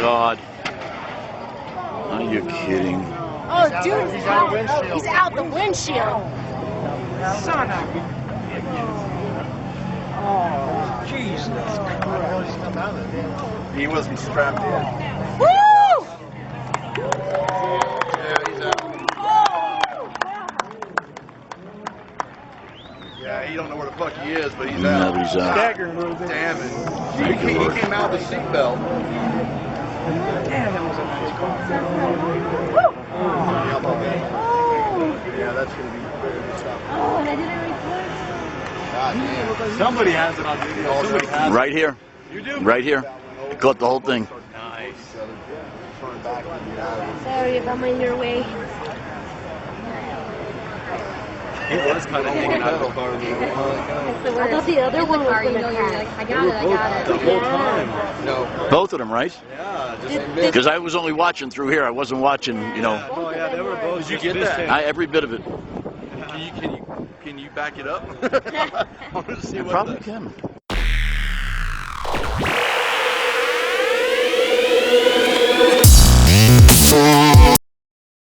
God. Are you kidding? Oh, dude, he's out the windshield. Son of a... Oh, Jesus Christ. He wasn't strapped in. Woo! Yeah, he don't know where the fuck he is, but he's No, out. he's out. Stagger move. Damn it. He came out with a seatbelt. Damn, that was a nice call. Yeah, that's going to be very tough. Oh, and I didn't record. God damn. Somebody has it on video. Somebody has Right here. You do? Right here. I caught the whole thing. Nice. Sorry if I'm in your way. He was kind of hanging out of the car. I thought the other one was going to crash. I got it. The whole time. No. Both of them, right? Yeah. Just, Because I was only watching through here. I wasn't watching, you know, oh yeah, they were both. Did you get that? every bit of it. Can you back it up? I want to see I what probably the- can.